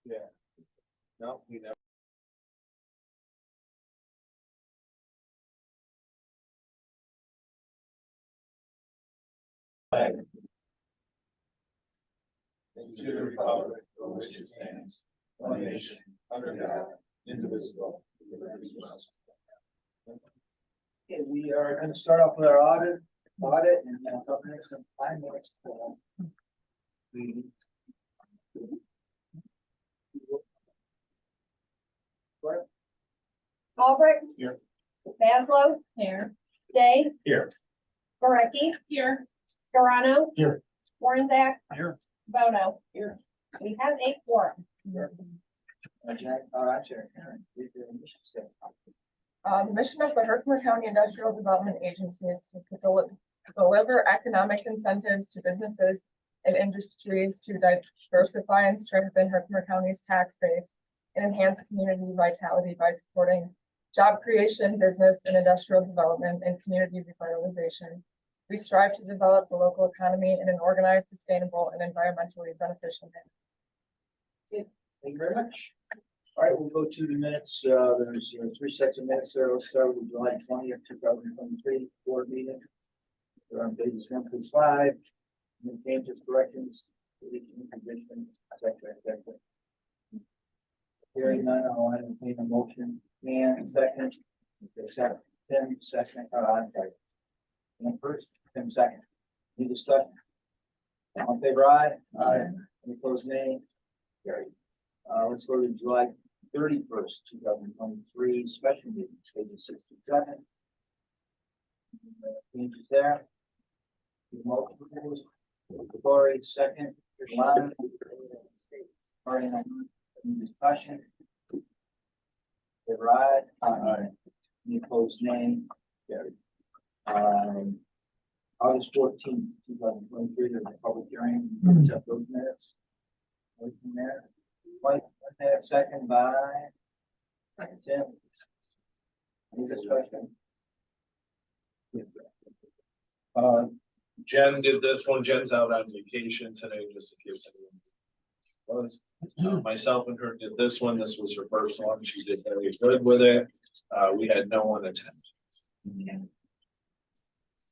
Yeah. No, we never. And to the republic for which it stands, one nation, under God, indivisible, with liberty and justice. Okay, we are going to start off with our audit, and then up next in 5 minutes. Albrecht. Here. Maslow. Here. Day. Here. Gorecki. Here. Scarano. Here. Warnzak. Here. Bono. Here. We have a quorum. The mission of the Herkimer County Industrial Development Agency is to deliver economic incentives to businesses and industries to diversify and strengthen Herkimer County's tax base and enhance community vitality by supporting job creation, business and industrial development, and community revitalization. We strive to develop the local economy in an organized, sustainable, and environmentally beneficial manner. Thank you very much. All right, we'll go to the minutes. There's 3 sets of minutes there. Let's start with July 20th, 2023 board meeting. They're on pages 1 through 5. Any changes, corrections, deletion, condition, etc. Hearing none, I'll entertain a motion. And second, second, Tim, second, I'm sorry. And first, Tim, second. Any discussion? All in favor, aye. Aye. Any opposed, nay? Carried. Let's go to July 31st, 2023, special meeting, pages 67. Changes there. Motion, Corey, second. Lana. All right, any discussion? Favor aye. Aye. Any opposed, nay? Carried. August 14th, 2023, there's a public hearing. Accept those minutes. Right from there. Mike, second by. Second, Tim. Any discussion? Jen did this one. Jen's out on vacation today, just in case anyone was. Myself and her did this one. This was her first one. She did very good with it. We had no one attend.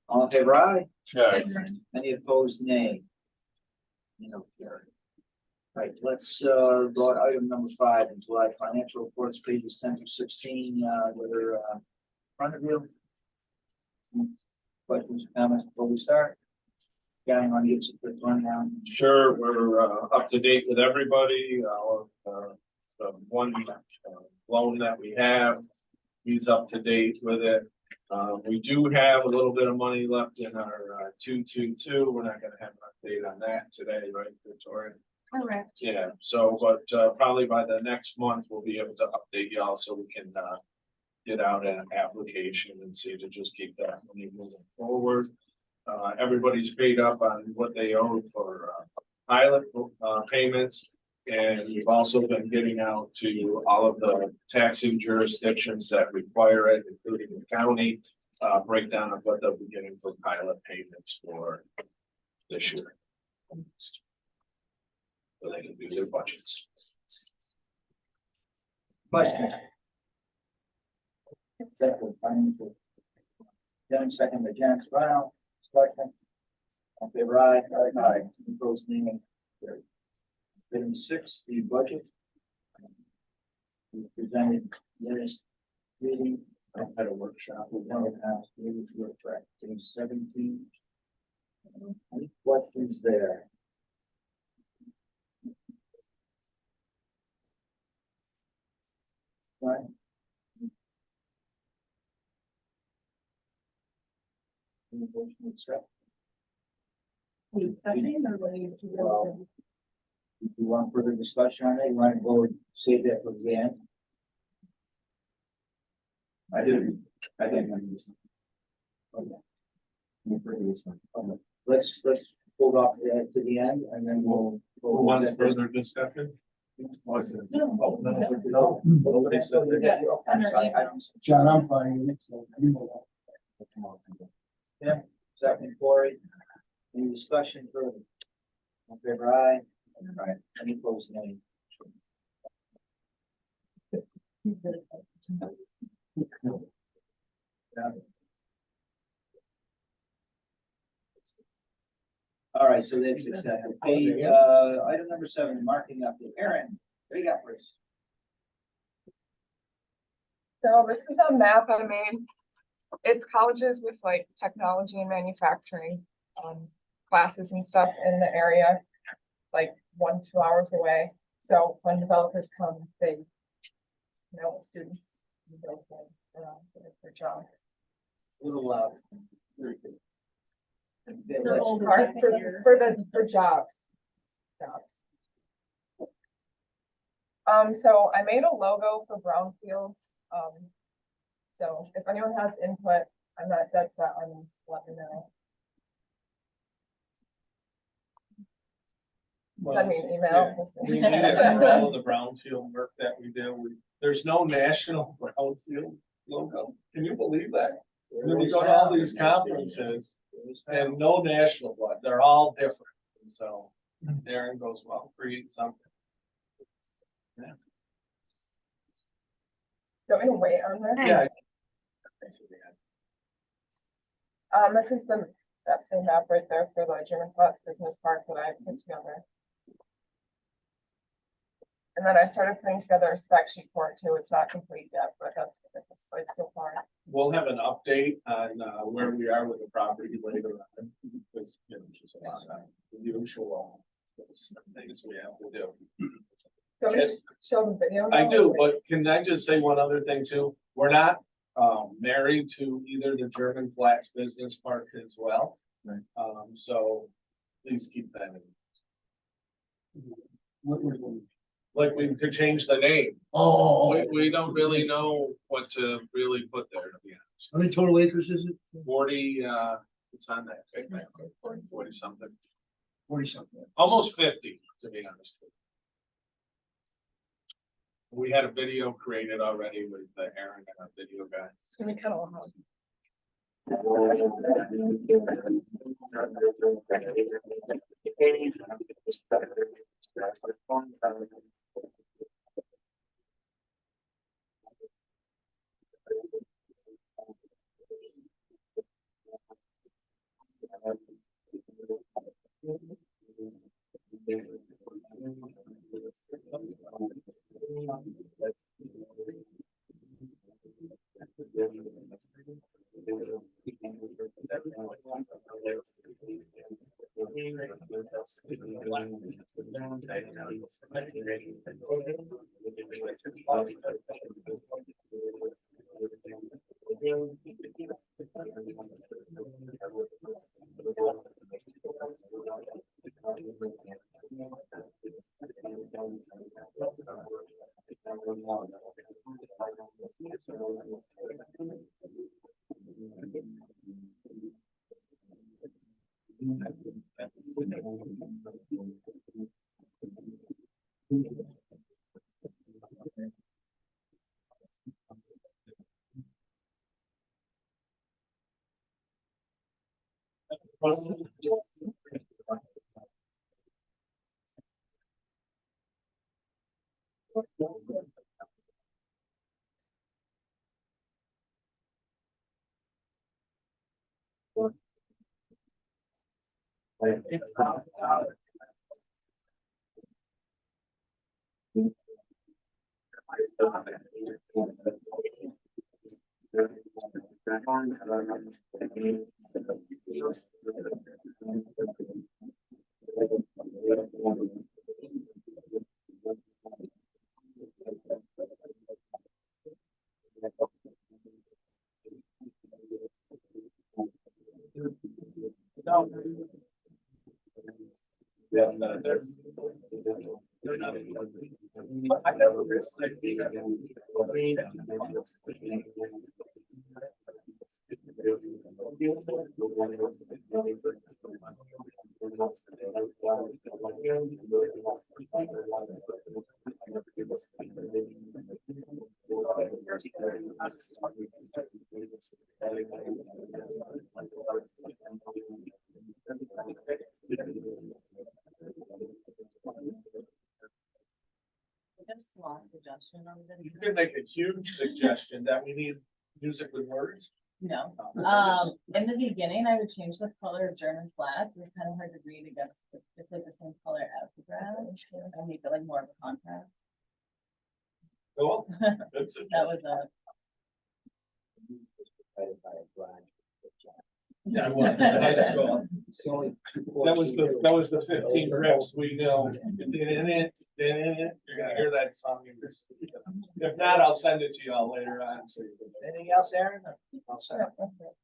All in favor, aye. Okay. Any opposed, nay? No, carried. Right, let's go to item number 5 in July financial reports, pages 10 through 16. They're in front of you. Questions, comments before we start? Guy, want to give us a quick rundown? Sure, we're up to date with everybody. The one loan that we have, he's up to date with it. We do have a little bit of money left in our 222. We're not going to have an update on that today, right, Victoria? Correct. Yeah, so, but probably by the next month, we'll be able to update y'all so we can get out an application and see to just keep that money moving forward. Everybody's paid up on what they owe for pilot payments. And we've also been getting out to all of the taxing jurisdictions that require it, including the county, breakdown of what they'll be getting for pilot payments for this year. So they can do their budgets. Questions? Second, financial. Second, by Jan Brown. Second. All in favor, aye. Aye. Any opposed, nay? Carried. Item 6, the budget. We presented this meeting at a workshop with one of the house, workshop, page 17. Any questions there? Right. Any motion to accept? If you want further discussion on it, you want to go and save that for the end? I didn't understand. Okay. Any further discussion? Okay. Let's hold off to the end and then we'll. Who wants further discussion? No. Nobody said that. I'm sorry, I don't. John, I'm fine. Yeah, second, Corey. Any discussion further? All in favor, aye. Aye. Any opposed, nay. All right, so that's accepted. Okay, item number 7, marketing update. Aaron, what do you got for us? So this is a map I made. It's colleges with like technology and manufacturing classes and stuff in the area, like 1-2 hours away. So when developers come, they know students can go for jobs. A little, very good. The old part for jobs. So I made a logo for brownfields. So if anyone has input, I'm not dead set on this, let me know. Send me an email. We need it for all of the brownfield work that we do. There's no national brownfield logo. Can you believe that? When we go to all these conferences and no national one, they're all different. And so Aaron goes, well, create something. Don't we wait on this? Yeah. This is that same map right there for the German Flats Business Park that I put together. And then I started putting together a spec sheet for it too. It's not complete yet, but that's what it looks like so far. We'll have an update on where we are with the property later on. Because, you know, just a lot of the usual things we have to do. Do you want me to show the video? I now? do, but can I just say one other thing too? We're not married to either the German Flats Business Park as well. Right. So please keep that in. Like we could change the name. Oh, We don't really know what to really put there, to be honest. how many total acres is it? 40, it's on that big map, 40 something, 40 something. almost 50, to be honest. We had a video created already with Aaron and our video guy. It's gonna be kind of long. small suggestion on You this. could make a huge suggestion that we need music with words. No, in the beginning, I would change the color of German flats. It was kind of hard to read against, it's like the same color as the grass. I make it like more of a contrast. Cool. Good That suggestion. was a. Yeah, I went to high school. It's only two That was the 15 14. reps we know. You're gonna hear that song in your sleep. If not, I'll send it to you all later on. So you can- Anything else, Aaron? I'll say. Yeah, that's it.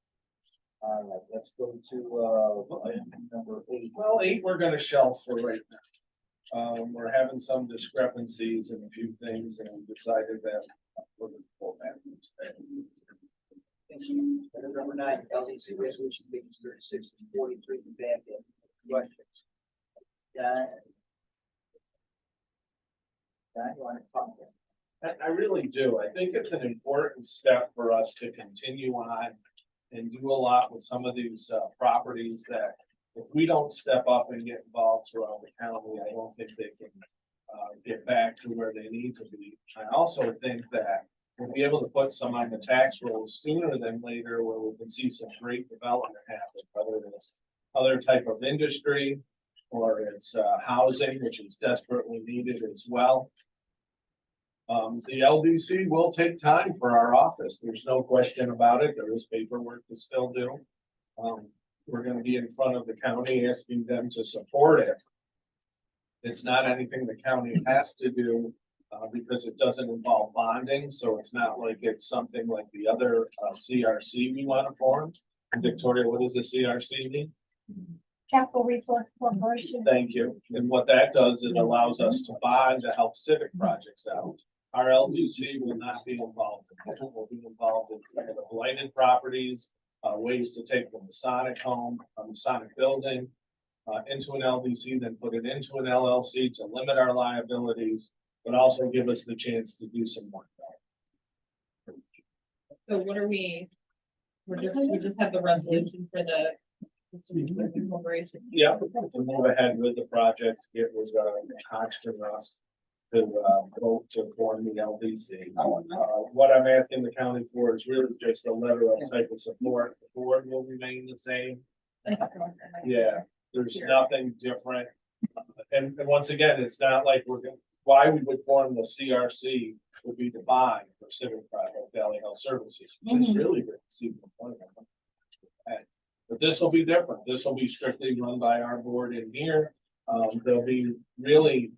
All right, let's go to, item number 8. Well, 8, we're gonna shelf for right now. We're having some discrepancies in a few things and we decided that we're gonna pull that. Item number 9, LDC resolution pages 36 and 43, the back end. Questions? Don, you want to talk? I really do. I think it's an important step for us to continue on and do a lot with some of these properties that if we don't step up and get involved throughout the county, I don't think they can get back to where they need to be. I also think that we'll be able to put some on the tax rolls sooner than later where we can see some great development happen, whether it's other type of industry or it's housing, which is desperately needed as well. The LDC will take time for our office. There's no question about it. There is paperwork to still do. We're gonna be in front of the county asking them to support it. It's not anything the county has to do, because it doesn't involve bonding, so it's not like it's something like the other, CRC we wanna form. Victoria, what does a CRC mean? Capital Resource Corporation. Thank you. And what that does, it allows us to bond to help civic projects out. Our LDC will not be involved. It will be involved in kind of the blighted properties, ways to take the Masonic home, Masonic building, into an LDC, then put it into an LLC to limit our liabilities, but also give us the chance to do some work. So what are we we just have the resolution for the corporation. Yeah, to move ahead with the project, it was, Hodgson Rust to, vote to form the LDC. What I'm asking the county for is really just a letter of type of support. The board will remain the same. Yeah, there's nothing different. And once again, it's not like we're gonna, why we would form the CRC would be to buy for Civic Project Valley Health Services, which is really good to see. The point of it. But this will be different. This will be strictly run by our board in here. There'll be really,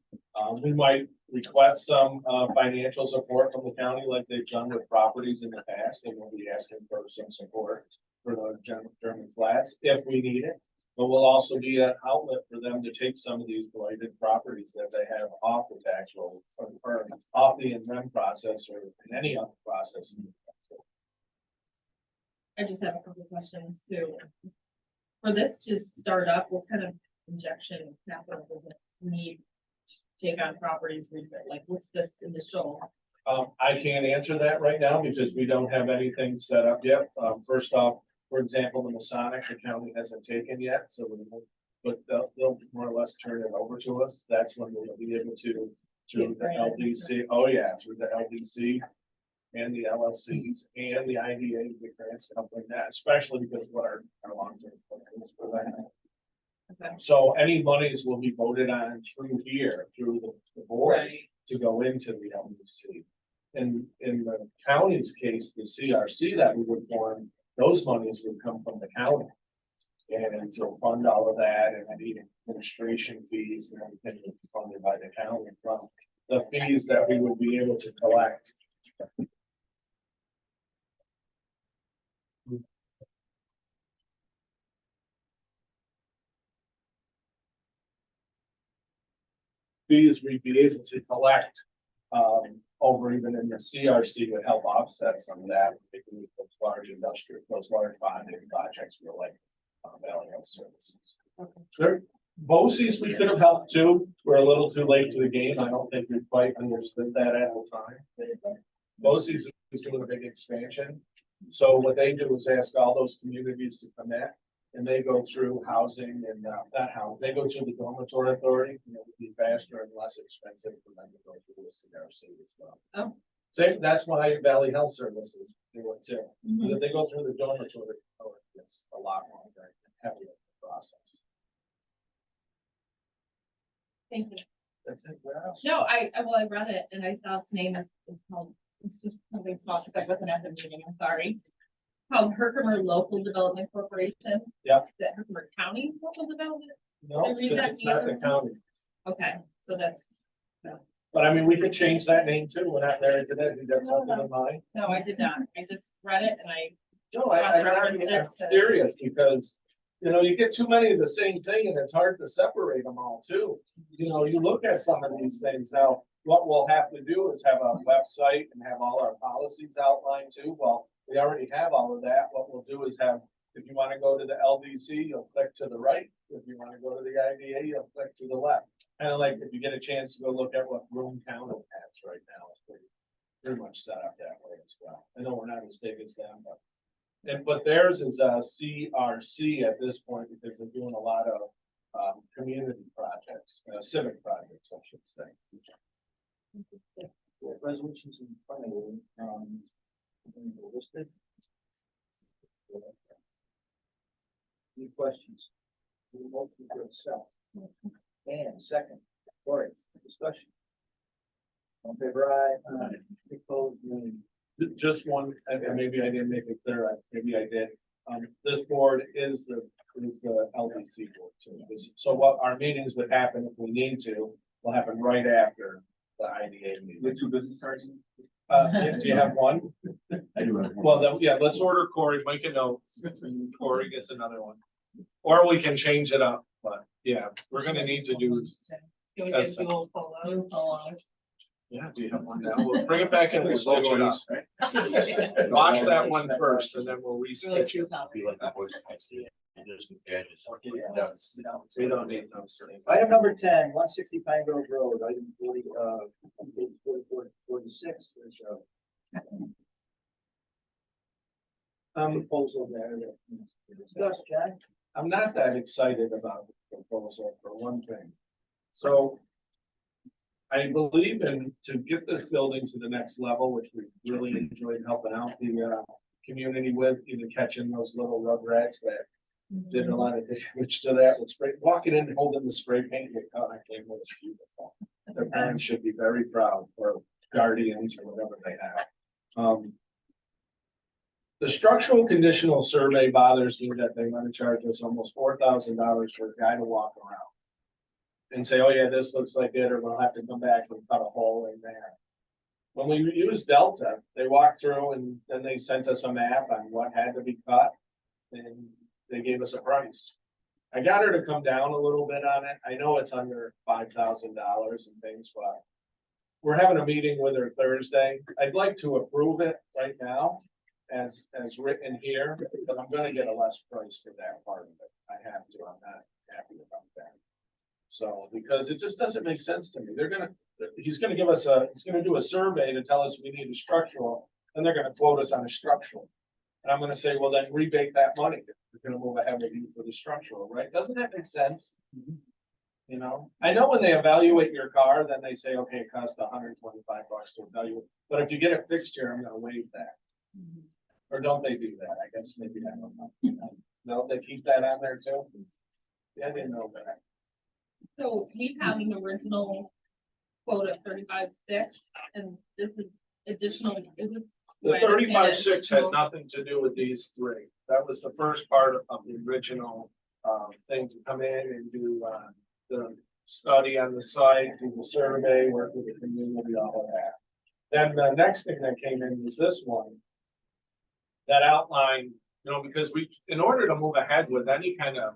we might request some financial support from the county like they've done with properties in the past, and we'll be asking for some support for the German flats if we need it. But we'll also be an outlet for them to take some of these blighted properties that they have off the tax roll or off the NREM process or in any other process. I just have a couple of questions too. For this to start up, what kind of injection capital does it need to take on properties? Like, what's this initial? I can't answer that right now because we don't have anything set up yet. First off, for example, the Masonic, the county hasn't taken yet, so but they'll more or less turn it over to us. That's when we'll be able to, through the LDC, oh yeah, through the LDC and the LLCs and the IDA, the grants, stuff like that, especially because what our long-term plan is for that. Okay. So any monies will be voted on through here, through the board to go into the LDC. And in the county's case, the CRC that we would form, those monies would come from the county. And to fund all of that and any administration fees and everything would be funded by the county from the fees that we would be able to collect. Fees we'd be able to collect over even in the CRC would help offset some of that, particularly those large industrial, those large bonding projects were like Valley Health Services. There, BOCES we could have helped too. We're a little too late to the game. I don't think we quite understood that at the time. BOCES is doing a big expansion. So what they do is ask all those communities to come in And they go through housing and, that how, they go through the dormitory authority, and it would be faster and less expensive for them to go through the CRC as well. Oh. Same, that's why Valley Health Services do it too. Mhm. Because if they go through the dormitory, it's a lot longer and heavier process. Thank you. That's it, where else? No, well, I read it and I saw its name is called, it's just something small, because I wasn't at the meeting, I'm sorry. Called Herkimer Local Development Corporation. Yeah. Is it Herkimer County Local Development? No, I read because that it's not the here. county. Okay, so that's, But I mean, we could change that name too. We're not married to that. You got something in mind? no, I did not. I just read it and I, No, I'm serious because, you know, you get too many of the same thing and it's hard to separate them all too. You know, you look at some of these things now, what we'll have to do is have a website and have all our policies outlined too. Well, we already have all of that. What we'll do is have, if you want to go to the LDC, you'll click to the right. If you want to go to the IDA, you'll click to the left. Kind of like if you get a chance to go look at what Broome County has right now, it's pretty much set up that way as well. I know we're not as big as them, but theirs is CRC at this point because they're doing a lot of community projects, civic projects, I should say. Yeah, resolutions in front of you, listed. Any questions? Any motion to accept? And second, Cory, discussion. On favor, aye. Opposed, nay. Just one, and maybe I didn't make it clear, maybe I did. This board is the LDC board too. So what our meetings would happen if we need to, will happen right after the IDA meeting. The 2 business cards? Do you have one? I do have. Well, then, yeah, let's order Corey, make a note, Corey gets another one. Or we can change it up, but yeah, we're gonna need to do, can we That's- get dual polos? yeah, do you have one now? We'll bring it back and we'll switch it up. Watch that one first and then we'll reset you. We don't need no sleep. Item number 10, 160 Pine Grove Road, item 40, page 44 to 46, there's a proposal there that needs to be discussed, John. I'm not that excited about the proposal for one thing. So I believe in to get this building to the next level, which we really enjoyed helping out the community with, either catching those little rugrats that did a lot of damage to that with spray, walking in, holding the spray paint, it came was beautiful. Their parents should be very proud, or guardians or whatever they have. The structural conditional survey bothers me that they want to charge us almost $4,000 for a guy to walk around. And say, oh yeah, this looks like it, or we'll have to come back and cut a hole in there. When we used Delta, they walked through and then they sent us a map on what had to be cut. And they gave us a price. I got her to come down a little bit on it. I know it's under $5,000 and things, but we're having a meeting with her Thursday. I'd like to approve it right now as written here, because I'm gonna get a less price for that part of it. I have to, I'm not happy about that. So, because it just doesn't make sense to me. He's gonna give us he's gonna do a survey to tell us we need a structural, then they're gonna quote us on a structural. And I'm gonna say, well, then rebate that money. We're gonna move ahead with you for the structural, right? Doesn't that make sense? You know, I know when they evaluate your car, then they say, okay, it costs $125 to evaluate. But if you get a fixture, I'm gonna waive that. Or don't they do that? I guess maybe I don't know. No, they keep that on there too? Yeah, I didn't know that. So we have an original quote of 35,600 and this is additional, is this? The do I understand 35,600 had nothing to do with these three. That was the first part of the original thing to come in and do the study on the site, do the survey, work with the community, all of that. Then the next thing that came in was this one. That outline, you know, because in order to move ahead with any kind of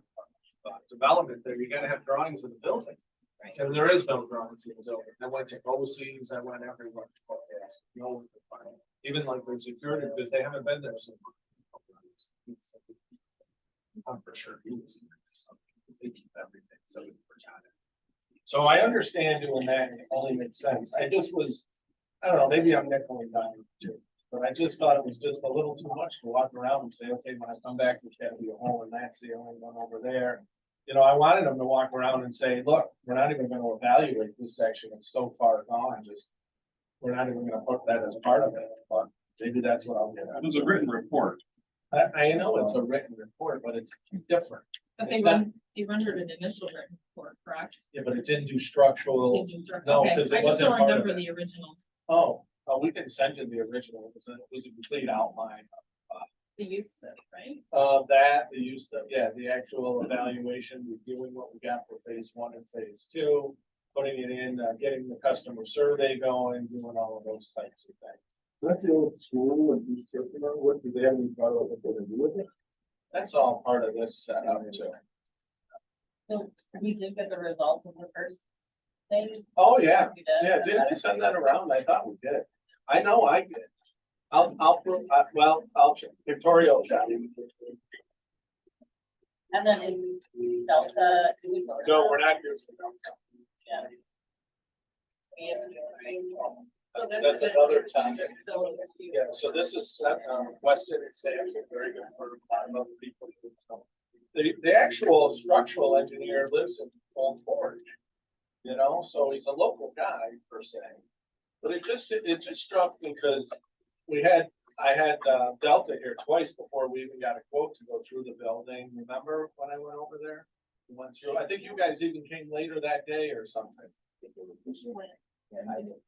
development there, you gotta have drawings of the building. And there is no drawings of the building. I went to OCs, I went everywhere. No one could find it. Even like the security, because they haven't been there since. I'm for sure he was in there, so they keep everything, so we forgot it. So I understand doing that, and it only makes sense. I just was, I don't know, maybe I'm nickel and diming too. But I just thought it was just a little too much to walk around and say, okay, when I come back, there's gotta be a hole and that's the only one over there. You know, I wanted them to walk around and say, look, we're not even gonna evaluate this section, it's so far gone, just. We're not even gonna put that as part of it, but maybe that's what I'll get at. It was a written report. I know it's a written report, but it's different. But they rendered an initial written report, correct? Yeah, but it didn't do structural. Did you- No, okay, 'cause it I just wasn't don't part of remember it. the original, Oh, we can send you the original, it was a complete outline. the use of, right? Of that, the use of, yeah, the actual evaluation, reviewing what we got for phase one and phase two. Putting it in, getting the customer survey going, doing all of those types of things. That's the old school and East Circular. What, do they have any thought about what they're gonna do with it? That's all part of this setup too. So we did get the results of the first thing. Oh, yeah, We did. yeah, didn't we send that around? I thought we did. I know I did. I'll check. Victoria will check. And then in Delta. do we go to No, that? we're not using them. Yeah. We have to go, right? That's another time. So, Yeah, so this is, Weston and Sampson, very good for a lot of other people. The actual structural engineer lives in Old Forge. You know, so he's a local guy per se. But it just struck me because I had Delta here twice before we even got a quote to go through the building. Remember when I went over there? We went through, I think you guys even came later that day or something.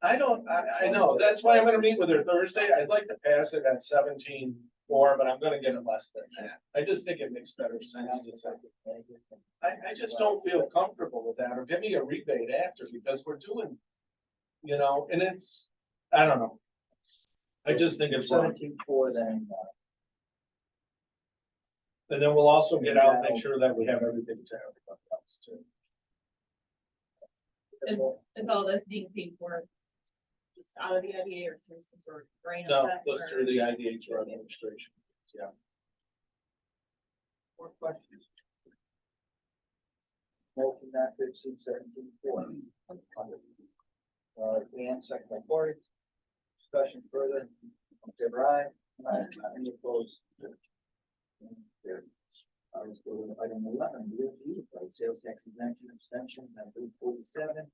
I know, that's why I'm gonna meet with her Thursday. I'd like to pass it at 17.4, but I'm gonna get it less than that. I just think it makes better sense to say. I just don't feel comfortable with that, or give me a rebate after, because we're doing, you know, and it's, I don't know. I just think it's wrong. 17.4 then, And then we'll also get out and make sure that we have everything to everybody else too. Is all this being paid for just out of the IDA or through some sort of grant? No, assessment those or- are the IDH for administration. Yeah. more questions? Motion not to exceed 17.4. Dan, second by Cory. Discussion further. All in favor aye. Any opposed? Let's go to item 11, sales tax exemption extension, number 47.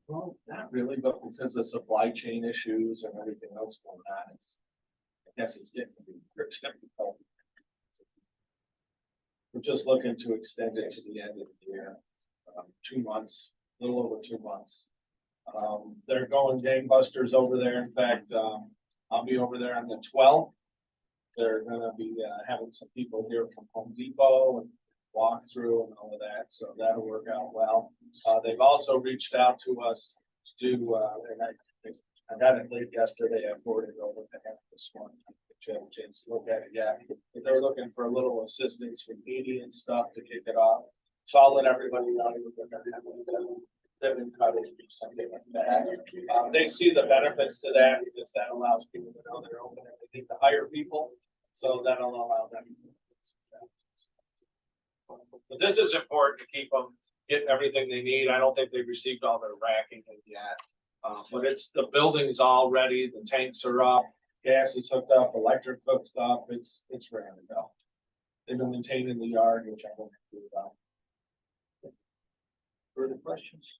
Well, not really, but because of supply chain issues and everything else going on, I guess it's getting to be very difficult. We're just looking to extend it to the end of the year, 2 months, a little over 2 months. They're going gangbusters over there. In fact, I'll be over there on the 12th. They're gonna be having some people here from Home Depot and walk through and all of that, so that'll work out well. They've also reached out to us to do, and I got it late yesterday, I forwarded it over to them this morning. Had a chance to look at it yet, but they're looking for a little assistance with media and stuff to kick it off. So I'll let everybody know we're gonna have ribbon cutting or something like that. They see the benefits to that because that allows people to know they're open and they need to hire people. So that'll allow them. But this is important to keep them, getting everything they need. I don't think they've received all their racking yet. But the building's all ready, the tanks are up, gas is hooked up, electric hooked up, it's ready to go. They've been maintaining the yard, which I don't do about. Further questions?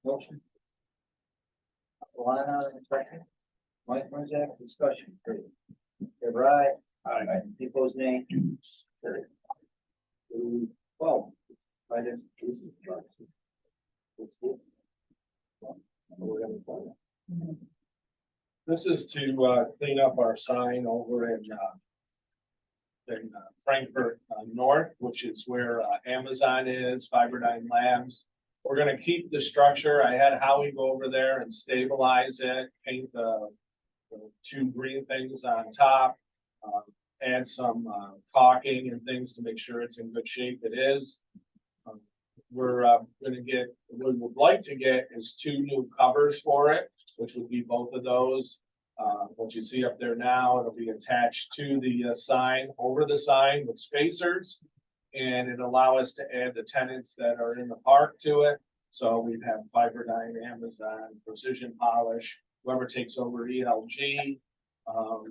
Motion? Lana, second. Mike Marzak, discussion. Favor aye. Aye. Any opposed, nay. Carried. 12. Item. This is to clean up our sign over in Frankfurt North, which is where Amazon is, Fiberdyne Labs. We're gonna keep the structure. I had Howie go over there and stabilize it, paint the 2 green things on top. Add some caulking and things to make sure it's in good shape. It is. We're gonna get, what we would like to get is 2 new covers for it, which would be both of those. What you see up there now, it'll be attached to the sign, over the sign with spacers. And it'll allow us to add the tenants that are in the park to it. So we have Fiberdyne, Amazon, Precision Polish, whoever takes over ELG.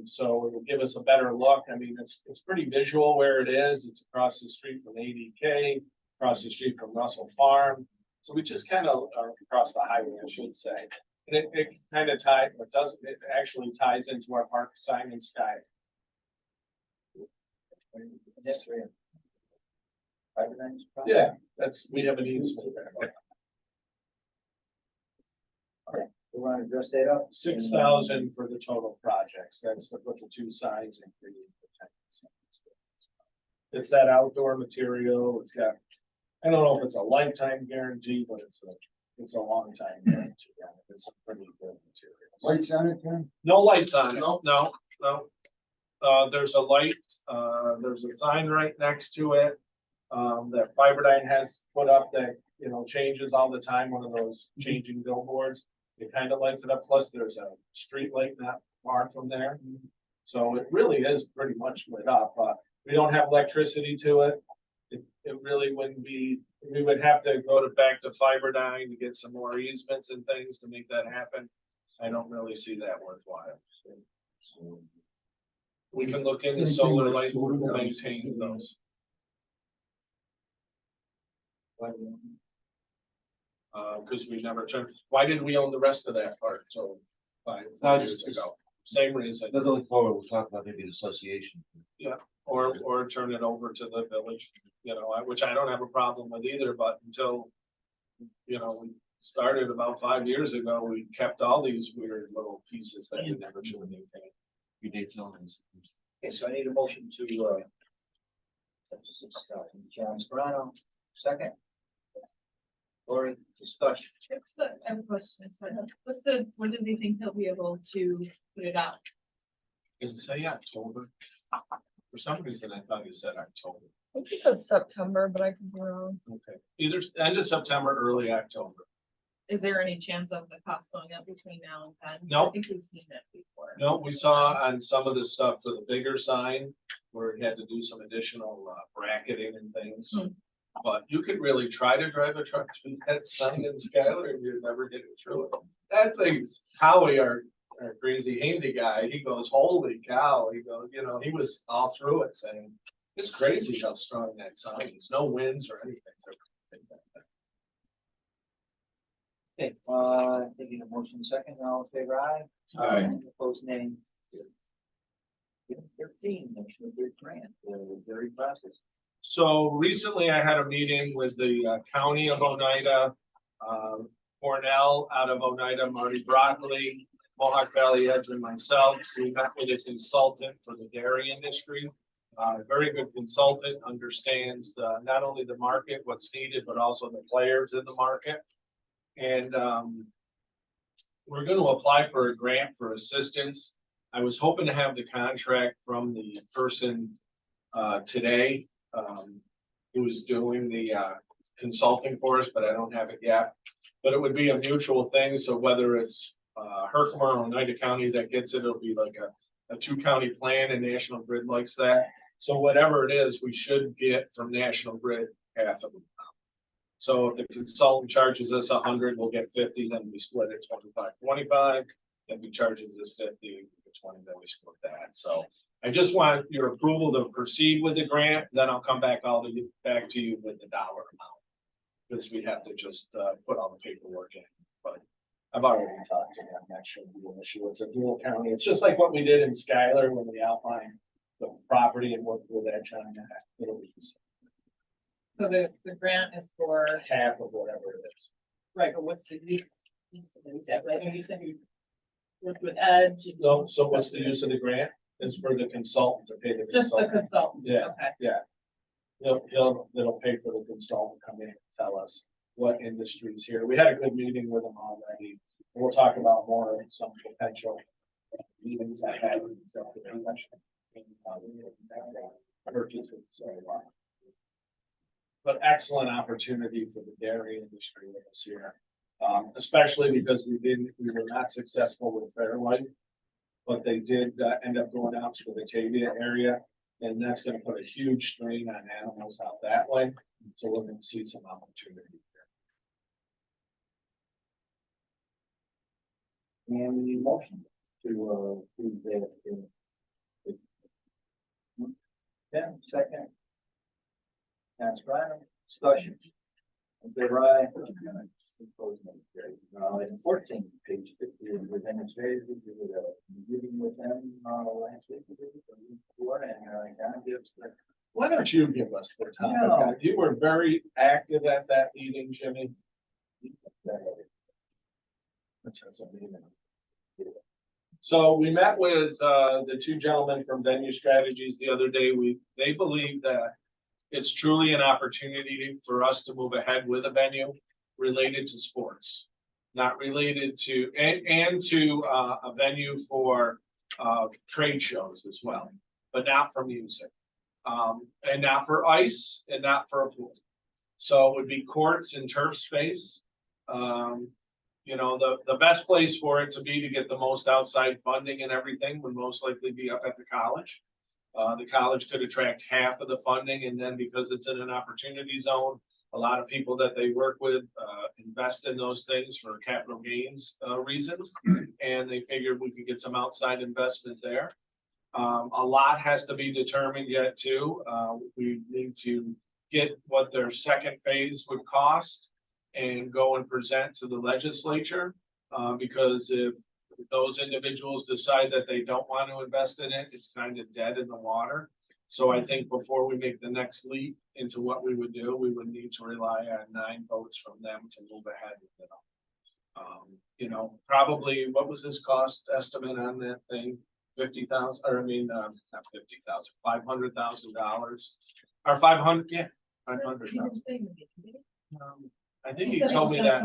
So it will give us a better look. I mean, it's pretty visual where it is. It's across the street from ADK, across the street from Russell Farm. So we just kind of are across the highway, I should say. And it kind of ties, but doesn't, it actually ties into our Park Simon Sky. Yes, we have. Fiberdyne's problem? Yeah, we have an easement there. We want to address that up? 6,000 for the total projects. That's to put the two sides and create the tanks. It's that outdoor material. It's got, I don't know if it's a lifetime guarantee, but it's a long time guarantee. It's a pretty good material. Lights on it, Ken? No lights on it. No? No. There's a light, there's a sign right next to it. That Fiberdyne has put up that, changes all the time, one of those changing billboards. It kind of lights it up, plus there's a street light not far from there. So it really is pretty much lit up, we don't have electricity to it. It really wouldn't be, we would have to go back to Fiberdyne to get some more easements and things to make that happen. I don't really see that worthwhile. We can look into solar light, we'll maintain those. Because we never turned, why did we own the rest of that part till 5 years ago? Same reason, But going forward, we'll talk about maybe an association. or turn it over to the village, which I don't have a problem with either, but until. We started about 5 years ago, we kept all these weird little pieces that we never should have maintained. You need zones. Okay, so I need a motion to, John Sperano, second. Lori, discussion. I have a question, so when does he think he'll be able to put it out? Did it say October? For some reason, I thought you said October. I think you said September, but I could be wrong. Okay, either end of September, early October. Is there any chance of the cost going up between now and then? No. I think we've seen it before. No, we saw on some of the stuff for the bigger sign where it had to do some additional bracketing and things. But you could really try to drive a truck through that sign in Skylar and you'd never get it through it. That thing, Howie, our crazy handy guy, he goes, holy cow, he goes, he was all through it saying, it's crazy how strong that sign is, no winds or anything. Okay, taking a motion second, all in favor, aye? Aye. Opposed, nay. Item 13, motion of the grant, the dairy process. So recently I had a meeting with the county of Oneida, Cornell out of Oneida, Marty Broccoli, Mohawk Valley Edge and myself. We met with a consultant for the dairy industry. Very good consultant, understands not only the market, what's needed, but also the players in the market. And we're going to apply for a grant for assistance. I was hoping to have the contract from the person today who is doing the consulting for us, but I don't have it yet. But it would be a mutual thing. So whether it's Herkimer or Oneida County that gets it, it'll be like a 2-county plan, and National Grid likes that. So whatever it is, we should get from National Grid half of it. So if the consultant charges us 100, we'll get 50, then we split it 25-25. If he charges us 50, we get 20, then we split that. So I just want your approval to proceed with the grant, then I'll come back back to you with the dollar amount. Because we have to just put all the paperwork in, but I've already talked to them, that shouldn't be an issue. It's a dual county. It's just like what we did in Skylar when we outlined the property and worked with that China. It'll be So the grant is for, half of whatever it is. right, but what's the use? Exactly, I know you said you worked with Edge. No, so what's the use of the grant? Is for the consultant to pay the Just the consultant. consultant. Yeah. Okay. They'll pay for the consultant, come in and tell us what industries here. We had a good meeting with them already. We'll talk about more of some potential meetings I had. Purchases, so, but excellent opportunity for the dairy industry this year. Especially because we were not successful with Fairlight. But they did end up going out to the Batavia area, and that's gonna put a huge strain on animals out that way. So we're gonna see some opportunity And we need a motion to, approve that. Yeah, second. That's right, discussion. Okay, right. Item 14, page 50, with demonstrated, we did a meeting with them, last week. And, kind of gives the. Why don't you give us the topic? No. You were very active at that meeting, Jimmy. So we met with the two gentlemen from Venue Strategies the other day. They believe that it's truly an opportunity for us to move ahead with a venue related to sports, not related to, and to a venue for trade shows as well, but not for music. And not for ice and not for a pool. So it would be courts and turf space. You know, the best place for it to be to get the most outside funding and everything would most likely be up at the college. The college could attract half of the funding, and then because it's in an opportunity zone, a lot of people that they work with invest in those things for capital gains reasons, and they figured we could get some outside investment there. A lot has to be determined yet too. We need to get what their second phase would cost and go and present to the legislature. Because if those individuals decide that they don't want to invest in it, it's kind of dead in the water. So I think before we make the next leap into what we would do, we would need to rely on 9 votes from them to move ahead with it. You know, probably what was this cost estimate on that thing? 50,000, or I mean, not 50,000, $500,000 or 500, yeah, 500,000. I think he told me that.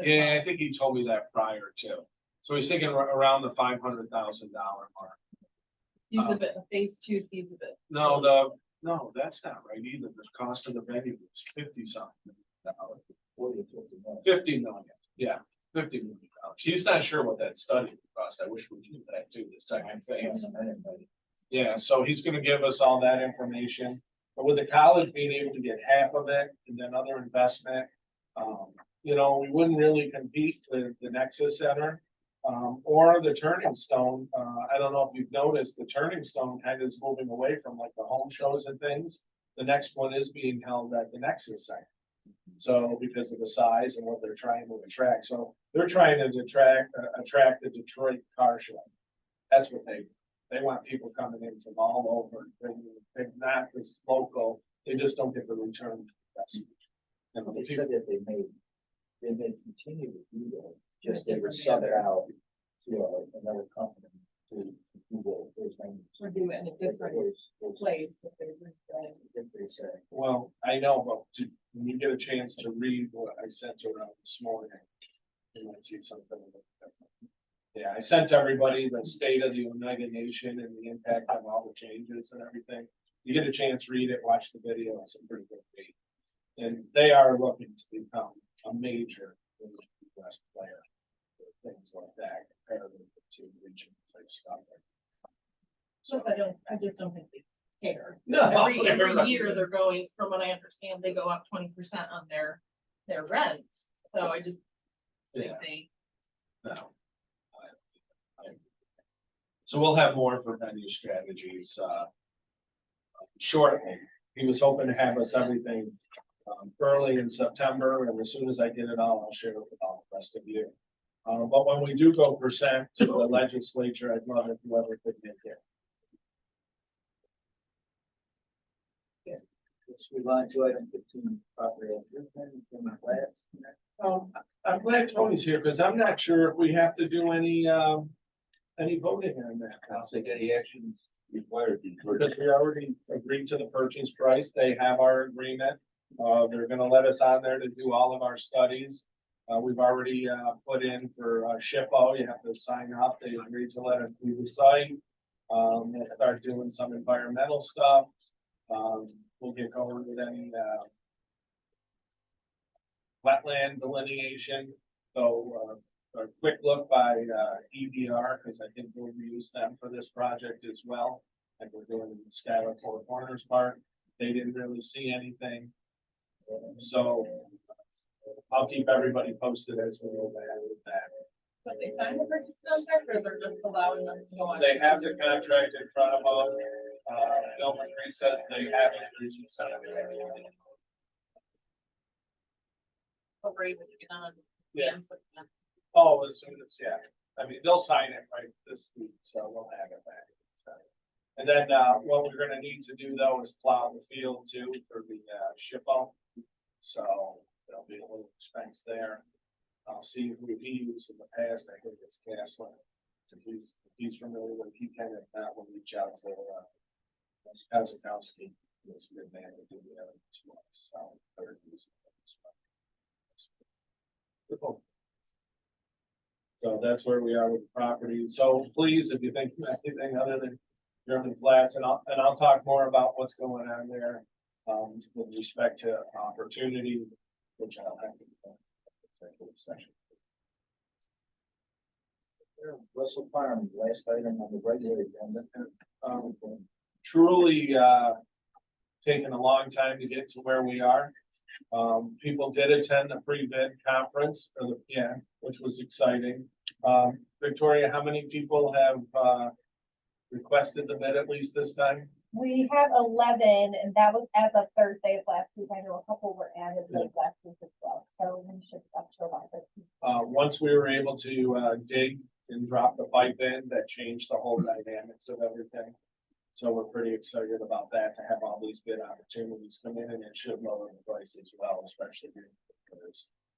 Yeah, I think he told me that prior too. So he's thinking around the $500,000 mark. Feasibility, phase 2 feasibility. No, that's not right either. The cost of the venue is 50-something. 50 million, yeah, $50 million. He's not sure what that study would cost. I wish we knew that too, the second phase. Yeah, so he's gonna give us all that information. But with the college being able to get half of it and then other investment, you know, we wouldn't really compete with the Nexus Center. Or the Turning Stone. I don't know if you've noticed, the Turning Stone kind of is moving away from like the home shows and things. The next one is being held at the Nexus Center. So because of the size and what they're trying to attract, so they're trying to attract the Detroit car show. That's what they want people coming in from all over. They're not this local. They just don't get the return investment. And They said that they may continue to do that, just they were subbed out to another company to do those things. We're doing it in a different place. That they were doing. If they say. Well, I know, but when you get a chance to read what I sent around this morning, you might see something different. Yeah, I sent everybody the State of the United Nation and the impact of all the changes and everything. You get a chance, read it, watch the video, it's a pretty good read. And they are looking to become a major West player, things like that, compared to regional type stuff. Plus, I just don't think they care. No, Every they're year they're going, from what I understand, they go up 20% on their rent. So I just think Yeah. they, No. So we'll have more for venue strategies, shortly. He was hoping to have us everything, early in September, and as soon as I get it all, I'll share it with all the rest of you. But when we do go present to the legislature, I'd love if whoever could make it. Let's move on to item 15, property improvement, Jim Platt. I'm glad Tony's here, because I'm not sure if we have to do any voting on that. I don't think any actions required. Because we already agreed to the purchase price, they have our agreement. They're gonna let us on there to do all of our studies. We've already, put in for SHPO, you have to sign up, they agreed to let us do the site. We'll start doing some environmental stuff. We'll get going with any, wetland delineation. So, a quick look by, EBR, because I think we'll use them for this project as well. Like we're doing in the Skylar Four Corners Park. They didn't really see anything. So I'll keep everybody posted as we go back with that. But they signed the purchase contract, or they're just allowing them to go on? They have the contract in front of them. Bill McCree says they haven't reached some. Over even on. Yeah. Oh, as soon as, yeah, I mean, they'll sign it right this week, so we'll have it back. And then, what we're gonna need to do though is plow the field too for the, SHPO. So there'll be a little expense there. I'll see who he used in the past, I think it's Gasland. If he's familiar with, he can, if not, we'll reach out to, Kozakowski. He's a good man to do the other two, so. third piece. So that's where we are with the property. So please, if you think of anything other than German flats, and I'll talk more about what's going on there. With respect to opportunity, which I'll have to. Executive session. Russell Farm, last item on the regular agenda. Truly, taken a long time to get to where we are. People did attend the pre-bid conference, which was exciting. Victoria, how many people have, requested the bid at least this time? We have 11, and that was as of Thursday of last week. I know a couple were added late last week as well, so we should up to about 15. Once we were able to, dig and drop the pipe in, that changed the whole dynamics of everything. So we're pretty excited about that, to have all these bid opportunities come in, and it should lower the price as well, especially.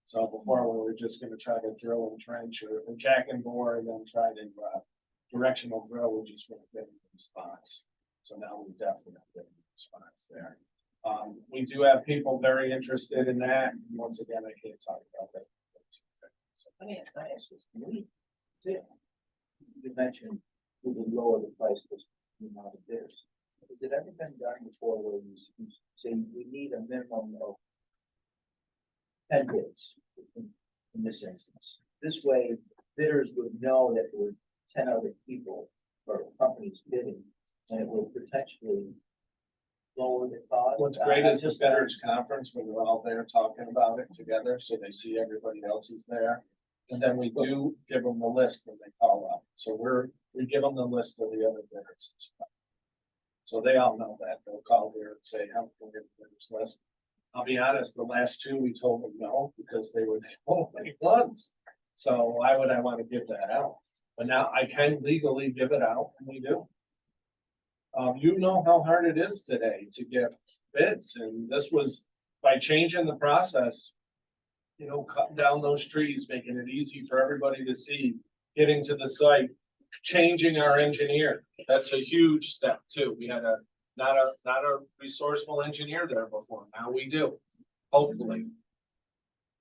So before we were just gonna try to drill and trench or jack and bore, and then try to, directional drill, we just went in spots. So now we definitely have spots there. We do have people very interested in that. Once again, I can't talk about that. I mean, I ask this, you mentioned we would lower the price of the amount of bids. Has it ever been done before where you say we need a minimum of 10 bids in this instance? This way bidders would know that there were 10 other people or companies bidding, and it will potentially lower the cost. What's great is this veterans conference, when we're all there talking about it together, so they see everybody else is there. And then we do give them the list when they call up. So we give them the list of the other bidders. So they all know that. They'll call here and say, how can we get the bidders list? I'll be honest, the last two, we told them no, because they were the only ones. So why would I want to give that out? But now I can legally give it out, and we do. You know how hard it is today to get bids, and this was by changing the process. You know, cutting down those trees, making it easy for everybody to see, getting to the site, changing our engineer. That's a huge step too. We had not a resourceful engineer there before. Now we do, hopefully.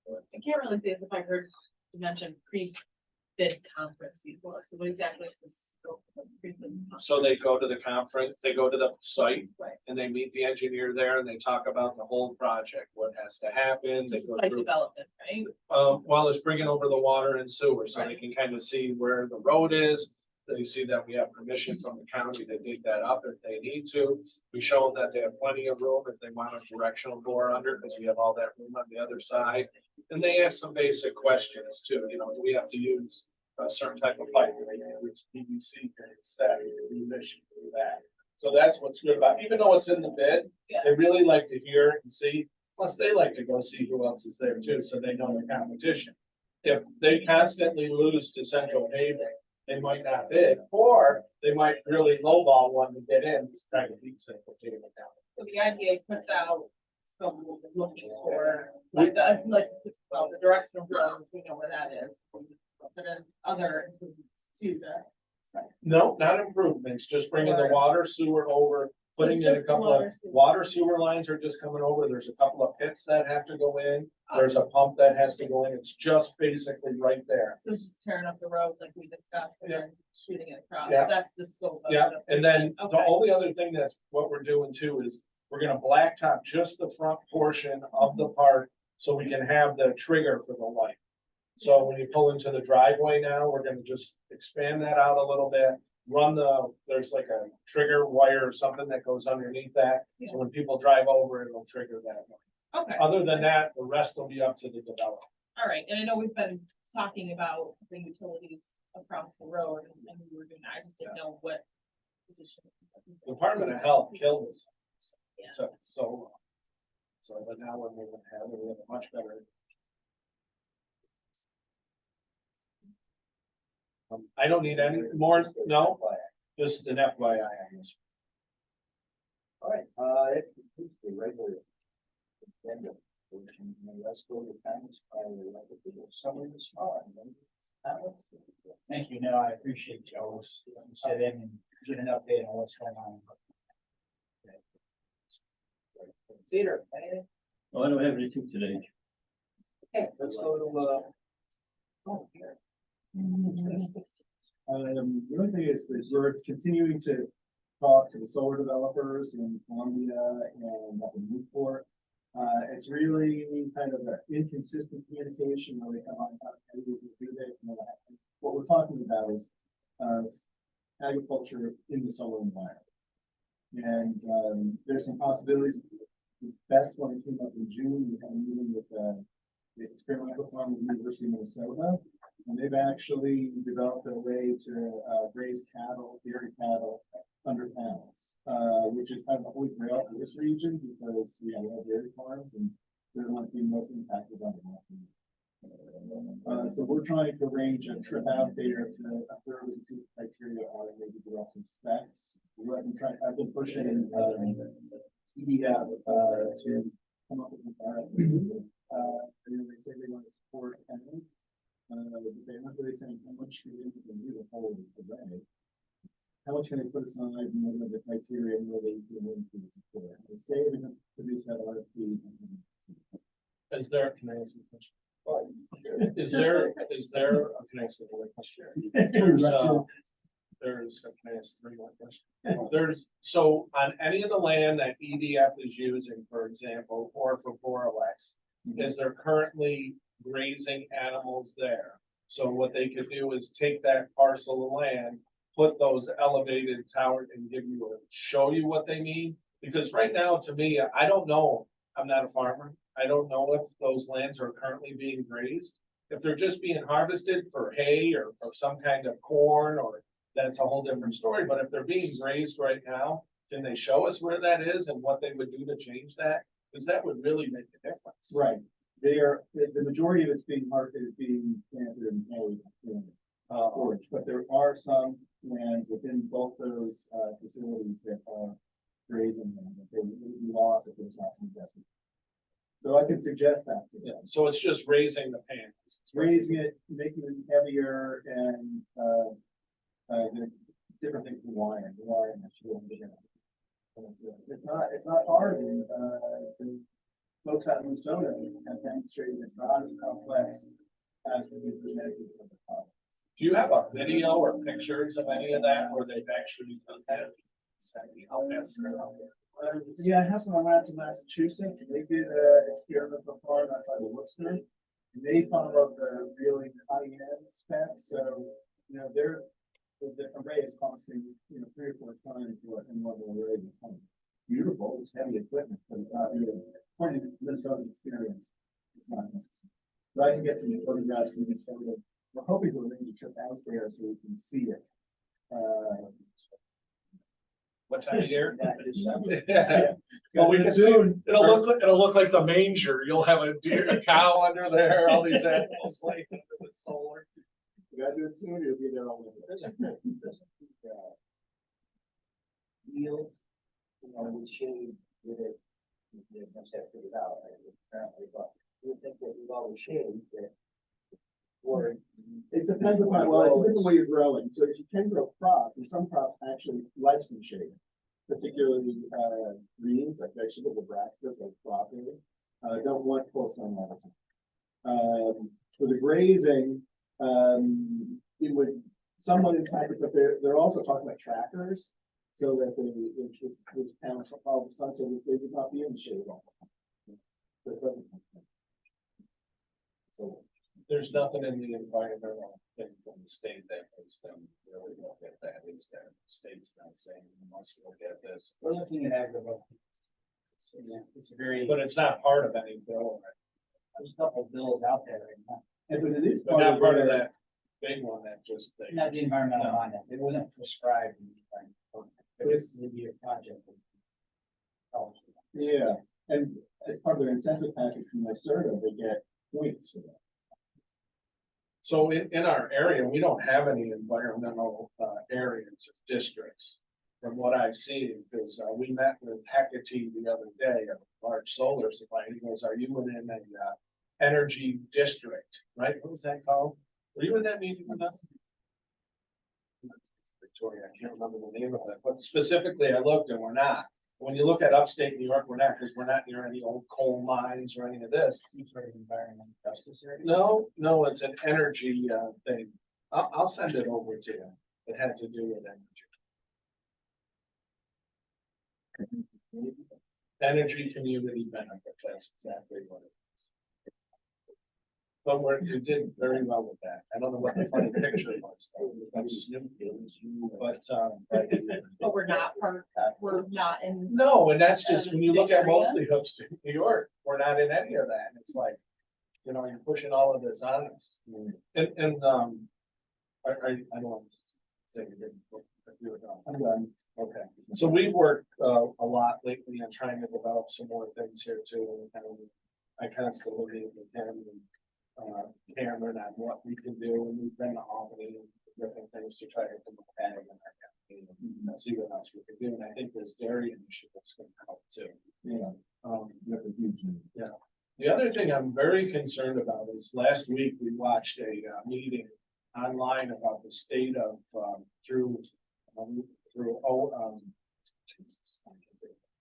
I can't really say as if I heard you mention pre-bid conference before, so what exactly is this scope of pre-bid? conference? So they go to the conference, they go to the site. Right. And they meet the engineer there, and they talk about the whole project, what has to happen. They Just go like through. development, right? Well, it's bringing over the water and sewer, so they Right. can kind of see where the road is. They see that we have permission from the county to dig that up if they need to. We show them that they have plenty of room if they want a directional bore under, because we have all that room on the other side. And they ask some basic questions too, you know, do we have to use a certain type of pipe? Do they use PVC instead? Do this, do that? So that's what's good about, even though it's in the bid, Yeah. they really like to hear and see. Plus, they like to go see who else is there too, so they know the competition. If they constantly lose to Central Paving, they might not bid, or they might really lowball one to get in, to try to beat Central Paving down. So the IDA puts out scope of what we're looking for, well, the directional road, we know where that is. But then other improvements to the site. No, not improvements, just bringing the Or- water sewer over, So putting it's in a just couple of water sewer. water sewer lines are just coming over. There's a couple of pits that have to go in. There's a pump that has to go in. It's just basically right there. So it's just tearing up the road like we discussed and Yeah. then shooting it across. Yeah. That's the scope of it. Yeah, and then the Okay. only other thing that's what we're doing too is we're gonna blacktop just the front portion of the park so we can have the trigger for the light. So when you pull into the driveway now, we're gonna just expand that out a little bit, there's like a trigger wire or something that goes underneath that. Yeah. So when people drive over, it'll trigger that. Okay, Other than that, the rest will be up to the developer. all right. And I know we've been talking about the utilities across the road and we were doing that. I just didn't know what position. Department of Health killed us. Yeah. It took so long. So, but now we're moving ahead, we have a much better. I don't need any more, no, just an FYI on this. All right, it concludes the regular agenda. Let's go to comments by the summary this morning. Thank you. No, I appreciate Joe sit in and get an update on what's going on. Peter, anything? Well, I don't have anything today. Okay, let's go to, oh, here. The only thing is that we're continuing to talk to the solar developers in Columbia and up in Newport. It's really kind of an inconsistent communication where they come on, and we do this and that. What we're talking about is, agriculture in the solar environment. And, there's some possibilities. The best one came up in June. We had a meeting with, the experimental farm at the University of Minnesota. And they've actually developed a way to raise cattle, dairy cattle, under panels, which is kind of the holy grail for this region because we have dairy farms and they're the ones being most impacted by the. So we're trying to arrange a trip out there to thoroughly see the criteria are, maybe do some specs. I've been pushing EDF to come up with and they say they want to support Henry. They're not really saying how much can they do the whole array. How much can they put aside and what are the criteria and where they can to support? They say they're going to produce that RFP. Is there, can I ask you a question? Is there, can I ask you a question? Can I ask 3 more questions? So on any of the land that EDF is using, for example, or for Boralex, is there currently grazing animals there? So what they could do is take that parcel of land, put those elevated towers and show you what they mean. Because right now, to me, I don't know, I'm not a farmer. I don't know if those lands are currently being grazed. If they're just being harvested for hay or some kind of corn, or that's a whole different story. But if they're being grazed right now, can they show us where that is and what they would do to change that? Because that would really make a difference. Right. They are, the majority of it's being marketed as being planted in hay, forage, but there are some land within both those facilities that are grazing them, that they would be lost if there's not some investment. So I can suggest that to Yeah, them. so it's just raising the panels. It's raising it, making it heavier, and the different things in wiring, it's not hard, and the folks out in Minnesota have demonstrated it's not as complex as the presented. Do you have a video or pictures of any of that where they've actually done that? I'll pass it around. Yeah, I have some around to Massachusetts. They did an experimental farm outside of Worcester. And they followed the really high-end specs. So, you know, the array is costing, 3 or 4 times what a normal array would come. Beautiful, it's heavy equipment, but it's not really, according to Minnesota's experience, it's not necessary. But I can get some photographs from Minnesota. We're hoping to arrange a trip out there so we can see it. What time of year? Yeah. Well, we can soon, it'll look like the manger. You'll have a deer, a cow under there, all these animals like under the solar. You gotta do it soon, you'll be there all winter. Yield, we shade with it. I said, figured out, apparently, but you think that we've always shaded that. Or It depends upon, well, it's a different way you're growing. So if you can grow crops, and some crops actually like some shade, particularly greens like vegetable brassicas like broccoli, don't want full sunlight. For the grazing, it would somewhat impact it, but they're also talking about trackers so that this panels follow the sun, so that they would not be in the shade all the time. So it doesn't. So, There's nothing in the environmental thing from the state that makes them really look at that, is that the state's not saying you must look at this. we're looking at agriculture. It's a very, But it's not part of any bill. there's a couple of bills out there right now. but it is but not part of their- that big one that just. they- Not the environmental on it, it wasn't prescribed. But this would be a project. Yeah, and as part of their incentive package from NYSERDA, they get points for that. So in our area, we don't have any environmental, areas or districts. From what I've seen, because, we met with Hecate the other day, a large solar supply, and he goes, are you in a, energy district, right? What was that called? Were you in that meeting with us? Victoria, I can't remember the name of it, but specifically I looked and we're not. When you look at upstate New York, we're not, because we're not near any old coal mines or any of this. Environmental justice area. No, no, it's an energy, thing. I'll send it over to you. It had to do with energy. Energy community benefits, that's exactly what it is. But you did very well with that. I don't know what the funny picture was. Though. That was Snoopy, but, But we're not part, we're not in. no, and that's just, when you look at mostly upstate New York, we're not in any of that. And it's like, you know, you're pushing all of this on us. And, I don't want to say you didn't. But you were done. I'm done. Okay, so we've worked a lot lately on trying to develop some more things here too. And I constantly meet with him and Cameron on what we can do, and we've been to Albany and different things to try to come ahead in our campaign and see what else we can do. And I think this dairy initiative is going to help too. Yeah, that's a huge need. The other thing I'm very concerned about is last week we watched a meeting online about the state of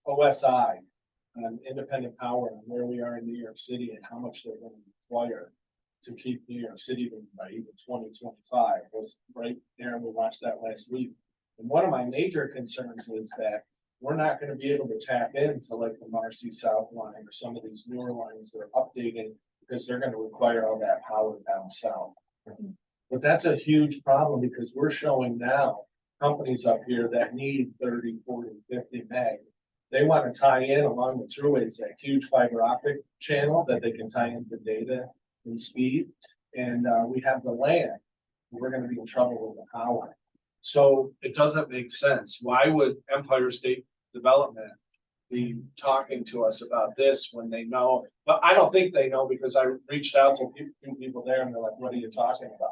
OSI, independent power, and where we are in New York City and how much they're going to require to keep New York City by even 2025 was right there. And we watched that last week. And one of my major concerns is that we're not going to be able to tap into like the Marcy South line or some of these newer lines that are updating because they're going to require all that power down south. But that's a huge problem because we're showing now companies up here that need 30, 40, 50 meg. They want to tie in along the thruways, that huge fiber optic channel that they can tie into data and speed. And we have the land. We're going to be in trouble with the power. So it doesn't make sense. Why would Empire State Development be talking to us about this when they know? But I don't think they know because I reached out to a few people there and they're like, what are you talking about?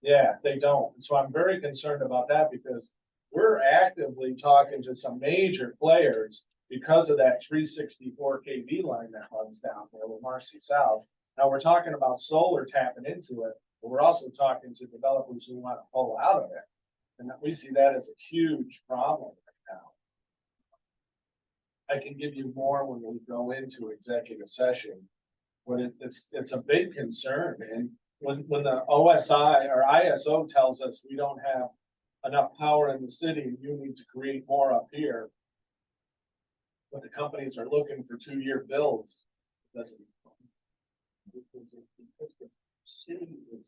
Yeah, they don't. So I'm very concerned about that because we're actively talking to some major players because of that 364 kV line that runs down there with Marcy South. Now we're talking about solar tapping into it, but we're also talking to developers who want to pull out of it. And we see that as a huge problem right now. I can give you more when we go into executive session, but it's a big concern. And when the OSI or ISO tells us we don't have enough power in the city, and you need to create more up here, but the companies are looking for 2-year builds, it doesn't. City is.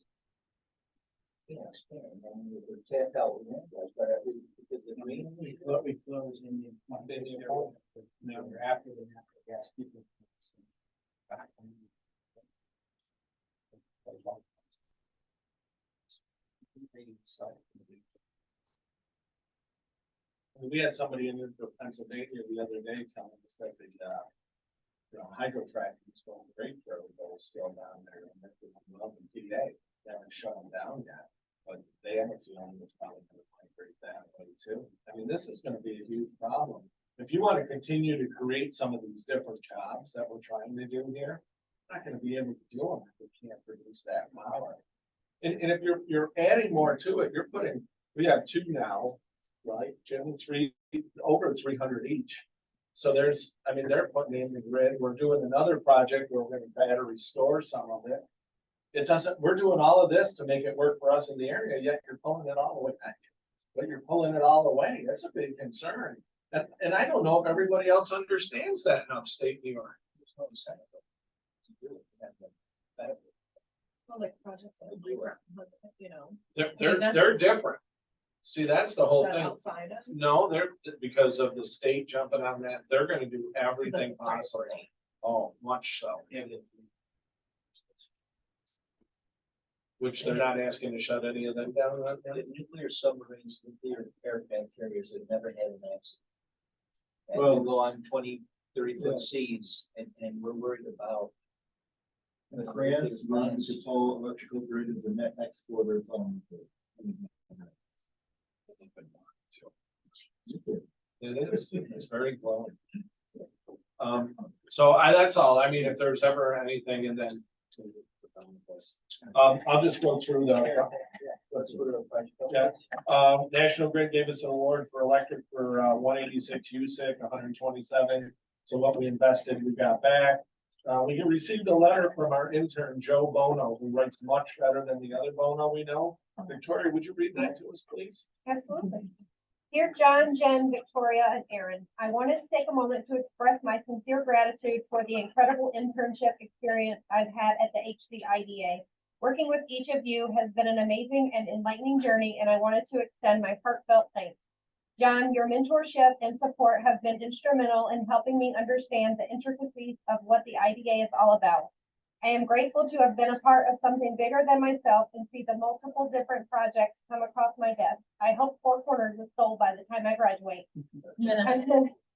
Yeah, and we would tap out with them, but I think because the green, we closed in the. Now we're after the natural gas people. We had somebody in Pennsylvania the other day telling us that they, hydro fracking is going great for everybody still down there in PA. They haven't shut them down yet, but they have a feeling it's probably going to migrate that way too. I mean, this is going to be a huge problem. If you want to continue to create some of these different jobs that we're trying to do here, we're not going to be able to do them if we can't produce that power. And if you're adding more to it, we have 2 now, right? Jim, 3, over 300 each. So they're putting in the grid. We're doing another project where we're going to battery store some of it. We're doing all of this to make it work for us in the area, yet you're pulling it all away. But you're pulling it all away. That's a big concern. And I don't know if everybody else understands that in upstate New York. There's no incentive to do it. Well, like projects that we were, you know. They're different. See, that's the whole that thing. Outside of. No, they're because of the state jumping on that. They're going to do everything possible. Oh, much so. which they're not asking to shut any of them down right now. The nuclear submarines, nuclear aircraft carriers have never had an accident. And Well- they go on 20, 30 foot seas, and we're worried about. And France runs its whole electrical grid as a net exporter from. It is, it's very glowing. So that's all. I mean, if there's ever anything and then. I'll just go through the. Yeah. National Grid gave us an award for electric for 186 USIC, 127. So what we invested, we got back. We received a letter from our intern, Joe Bono, who writes much better than the other Bono we know. Victoria, would you read that to us, please? Absolutely. Dear John, Jen, Victoria, and Aaron, I wanted to take a moment to express my sincere gratitude for the incredible internship experience I've had at the HCIDA. Working with each of you has been an amazing and enlightening journey, and I wanted to extend my heartfelt thanks. John, your mentorship and support have been instrumental in helping me understand the intricacies of what the IDA is all about. I am grateful to have been a part of something bigger than myself and see the multiple different projects come across my desk. I hope Four Corners is sold by the time I graduate.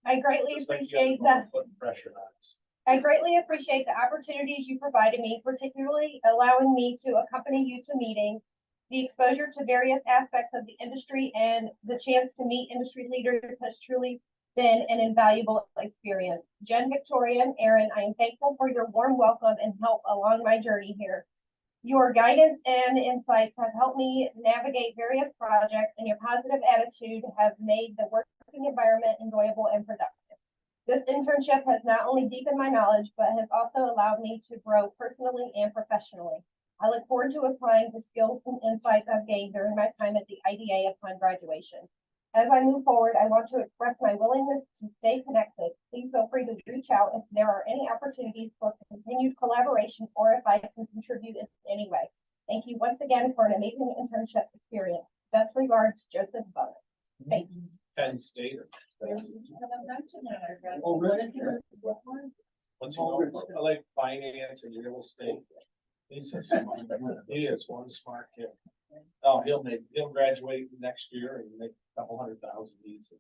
I greatly Just like appreciate the other the one, putting pressure on us. I greatly appreciate the opportunities you provided me, particularly allowing me to accompany you to meetings, the exposure to various aspects of the industry, and the chance to meet industry leaders has truly been an invaluable experience. Jen, Victoria, and Aaron, I am thankful for your warm welcome and help along my journey here. Your guidance and insights have helped me navigate various projects, and your positive attitude have made the working environment enjoyable and productive. This internship has not only deepened my knowledge, but has also allowed me to grow personally and professionally. I look forward to applying the skills and insights I've gained during my time at the IDA upon graduation. As I move forward, I want to express my willingness to stay connected. Please feel free to reach out if there are any opportunities for continued collaboration or if I can contribute in any way. Thank you once again for an amazing internship experience. Best regards, Joseph Bonner. Thank you. Penn State. What's he know? I like finance and real estate. He's a smart, he is one smart kid. Oh, he'll graduate next year and make a couple $100,000 easy.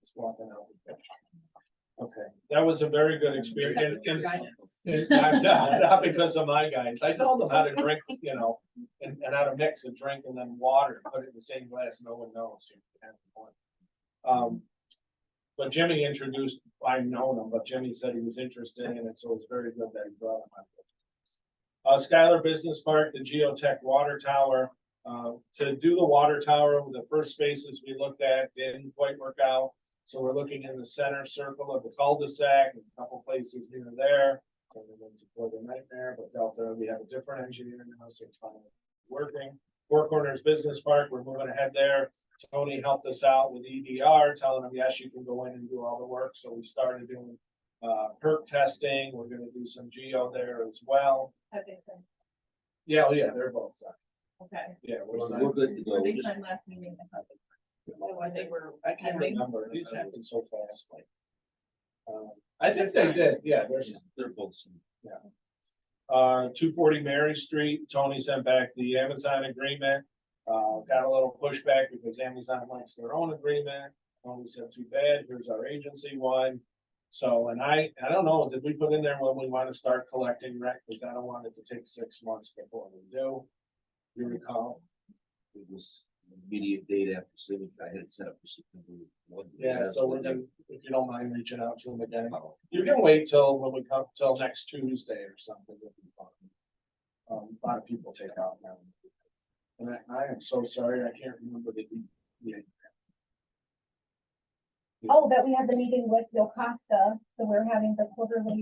Just walking out. Okay, that was a very good experience. And I'm not because of my guys. I told them how to drink, and how to mix a drink and then water, put it in the same glass, no one knows. But Jimmy introduced, I've known him, but Jimmy said he was interested in it, so it was very good that he brought him on. Skylar Business Park, the Geotech Water Tower. To do the water tower, the first spaces we looked at didn't quite work out. So we're looking in the center circle of the cul-de-sac, and a couple places here and there. So it's a nightmare, but Delta, we have a different engineer now, so it's finally working. Four Corners Business Park, we're moving ahead there. Tony helped us out with EDR, telling them, yes, you can go in and do all the work. So we started doing perk testing. We're going to do some geo there as well. Yeah, they're both signed. Okay. Yeah, We're signed. good to go. They We just- signed last meeting. They were. I can't remember. These happen so fast. I think they did. Yeah, They're both. 240 Mary Street. Tony sent back the Amazon agreement. Got a little pushback because Amazon likes their own agreement. Tony said, too bad. Here's our agency one. So, and I don't know, did we put in there when we want to start collecting rent? Because I don't want it to take 6 months before we do. You recall? It was immediate date after signature. I had it set up for September 1. Yeah, so we're gonna, if you don't mind reaching out to them again, you can wait till when we come till next Tuesday or something. It'll be fine. A lot of people take out now. And I am so sorry, I can't remember the. Oh, that we had the meeting with Yocasta, so we're having the quarterly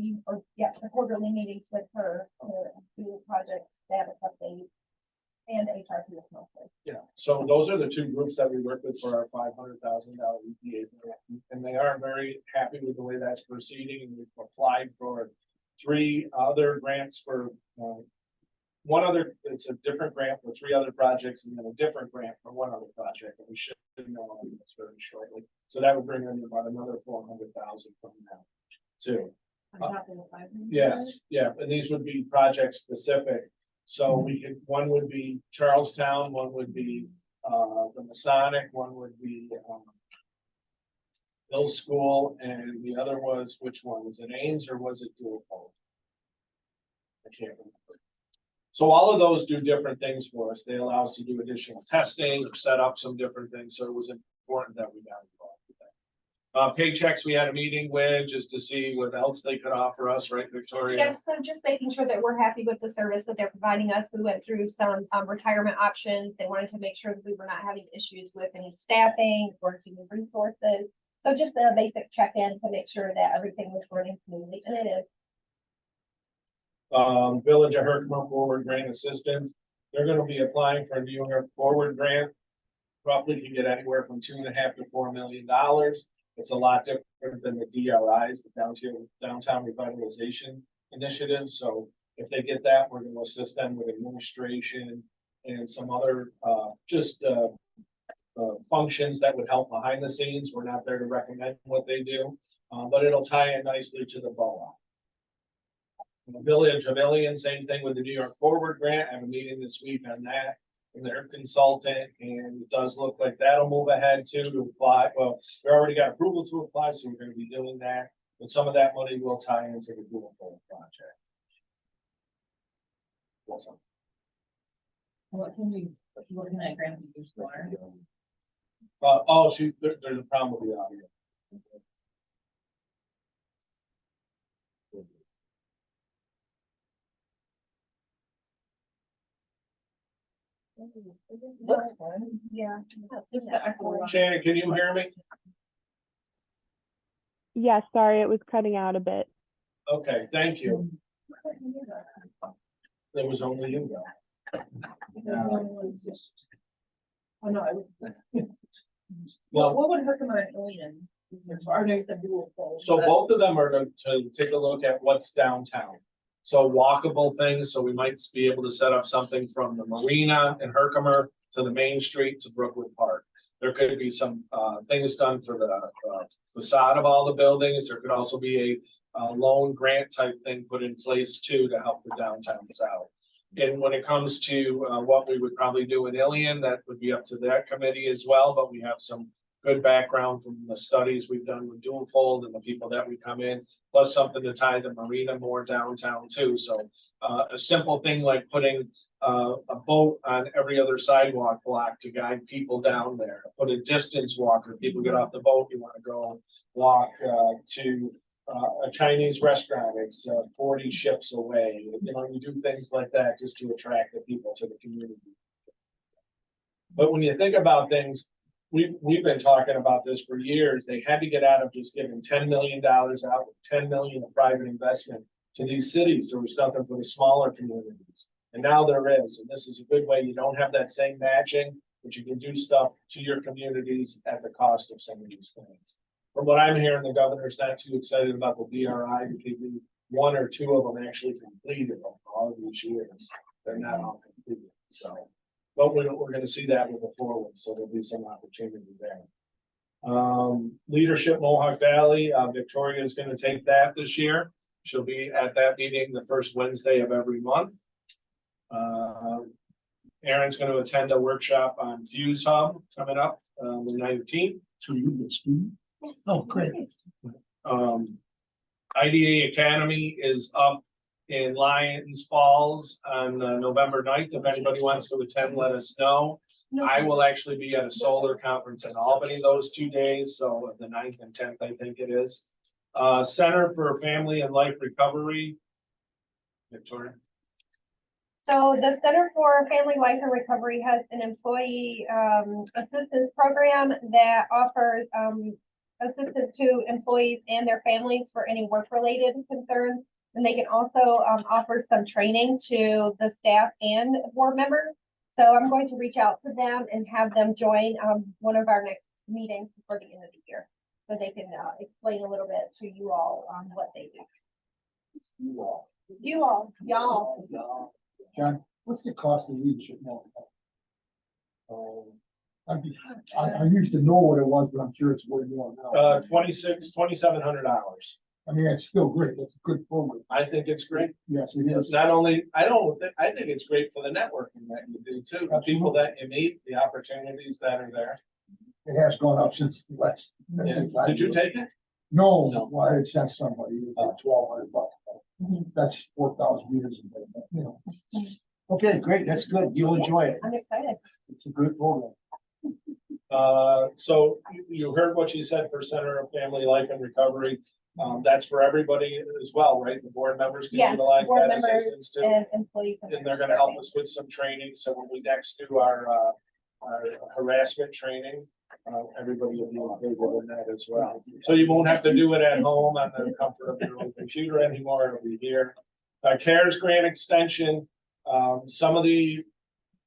meetings with her to do the project status update and HRP mostly. Yeah, so those are the two groups that we work with for our $500,000 EPA grant, and they are very happy with the way that's proceeding. And we've applied for 3 other grants for one other. It's a different grant for 3 other projects, and then a different grant for 1 other project. And we should know on this very shortly. So that would bring in about another $400,000 from now too. On top of the 500. Yes, yeah, and these would be project specific. So we could, one would be Charlestown, one would be, the Masonic, one would be, Hill School, and the other was, which one, was it Ames or was it Dual? I can't remember. So all of those do different things for us. They allow us to do additional testing or set up some different things, so it was important that we got involved with that. Paychecks, we had a meeting with just to see what else they could offer us, right, Victoria? Yes, so just making sure that we're happy with the service that they're providing us. We went through some retirement options. They wanted to make sure that we were not having issues with any staffing or human resources. So just a basic check-in to make sure that everything was running smoothly, and it is. Village of Herkimer Forward Grant Assistance, they're gonna be applying for a New York Forward Grant. Roughly can get anywhere from $2.5 to $4 million. It's a lot different than the DRIs, the Downtown Revitalization Initiative. So if they get that, we're gonna assist them with administration and some other, functions that would help behind the scenes. We're not there to recommend what they do, but it'll tie in nicely to the BOA. The Village of Ilion, same thing with the New York Forward Grant. I have a meeting this week on that and their consultant, and it does look like that'll move ahead too to apply. Well, we already got approval to apply, so we're gonna be doing that. But some of that money will tie into the Dual Pole project. Awesome. What can that grant be used for? There's a problem with the audio. Looks fun. Yeah. Shannon, can you hear me? Yeah, sorry, it was cutting out a bit. Okay, thank you. There was only you. Oh, no. Well, What would Herkimer and Ilion? Or no, you said Dual Pole. so both of them are to take a look at what's downtown. So walkable things, so we might be able to set up something from the marina in Herkimer to the main street to Brookwood Park. There could be some things done for the facade of all the buildings. There could also be a loan grant type thing put in place too to help the downtown south. And when it comes to what we would probably do in Ilion, that would be up to that committee as well, but we have some good background from the studies we've done with Dual Fold and the people that we come in, plus something to tie the marina more downtown too. So a simple thing like putting a boat on every other sidewalk block to guide people down there. Put a distance walker. People get off the boat, you want to go walk to a Chinese restaurant. It's 40 ships away. You know, you do things like that just to attract the people to the community. But when you think about things, we've been talking about this for years. They had to get out of just giving $10 million out, 10 million of private investment to these cities. There was nothing for the smaller communities. And now there is, and this is a good way. You don't have that same matching, but you can do stuff to your communities at the cost of some of these things. From what I'm hearing, the governor's not too excited about the DRI because one or two of them actually completed all of these years. They're not all completed, so. But we're going to see that with the forward, so there'll be some opportunity there. Leadership Mohawk Valley, Victoria is going to take that this year. She'll be at that meeting the first Wednesday of every month. Aaron's going to attend a workshop on Fuse Hub coming up the 19th. So you get student? Oh, great. IDA Academy is up in Lyons Falls on November 9th. If anybody wants to attend, let us know. I will actually be at a solar conference in Albany those 2 days, so the 9th and 10th, I think it is. Center for Family and Life Recovery. Victoria. So the Center for Family Life and Recovery has an employee assistance program that offers assistance to employees and their families for any work-related concerns. And they can also offer some training to the staff and board members. So I'm going to reach out to them and have them join one of our next meetings before the end of the year. So they can explain a little bit to you all on what they do. Y'all. John, what's the cost of leadership now? I used to know what it was, but I'm sure it's way more now. $2,700. I mean, it's still great. It's a good program. I think it's great. Yes, it is. Not only, I think it's great for the networking that you do too, the people that you meet, the opportunities that are there. It has gone up since the last. Yeah. Did you take it? No, well, I had sent somebody, $1,200. Mhm. That's 4,000 meters, you know. Okay, great. That's good. You'll enjoy it. I'm excited. It's a good program. So you heard what she said for Center of Family Life and Recovery. That's for everybody as well, right? The board members can Yes, utilize board that members assistance too. and employees. And they're gonna help us with some training, so when we next do our harassment training, everybody will be included in that as well. So you won't have to do it at home on the comfort of your own computer anymore, it'll be here. CARES grant extension, some of the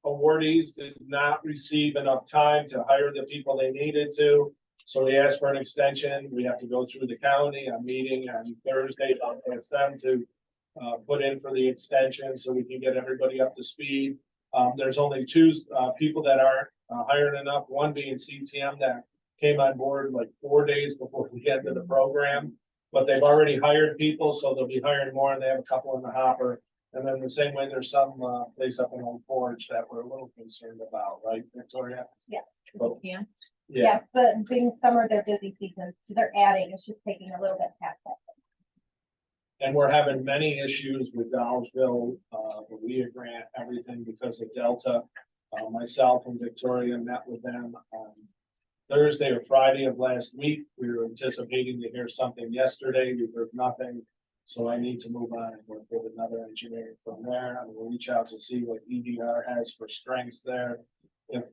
awardees did not receive enough time to hire the people they needed to. So we asked for an extension, we have to go through the county, I'm meeting on Thursday, I'll ask them to put in for the extension so we can get everybody up to speed. There's only two people that aren't hired enough, one being CTM that came on board like 4 days before the end of the program. But they've already hired people, so they'll be hiring more, and they have a couple in the hopper. And then the same way, there's some place up in Old Forge that we're a little concerned about, right, Victoria? Yeah. Yeah. Yeah, but being summer, they're busy season, so they're adding, it's just taking a little bit past that. And we're having many issues with Dollarville, the WIA grant, everything because of Delta. Myself and Victoria met with them on Thursday or Friday of last week. We were anticipating to hear something yesterday. We heard nothing. So I need to move on and work with another engineer from there. I will reach out to see what EDR has for strengths there. If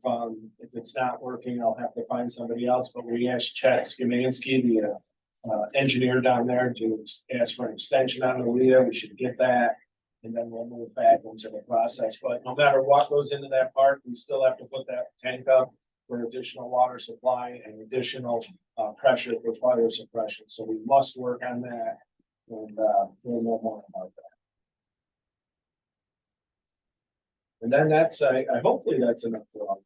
it's not working, I'll have to find somebody else, but we asked Chet Skimansky, the engineer down there, to ask for an extension on the WIA. We should get that. And then we'll move back into the process. But no matter what goes into that park, we still have to put that tank up for additional water supply and additional pressure for fire suppression. So we must work on that. And we'll know more about that. And then that's, I hopefully that's enough for all.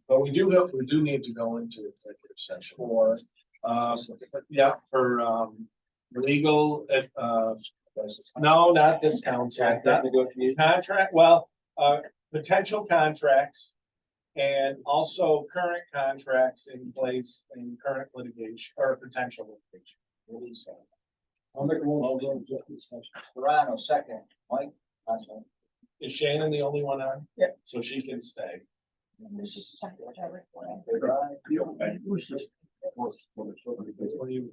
But we do need to go into executive session for, yeah, for legal, no, not this contract, not negotiation contract, well, potential contracts. And also current contracts in place in current litigation or potential litigation. I'll make a motion. Serrano, second, Mike. Awesome. Is Shannon the only one on? Yep. So she can stay. Favor aye. What do you?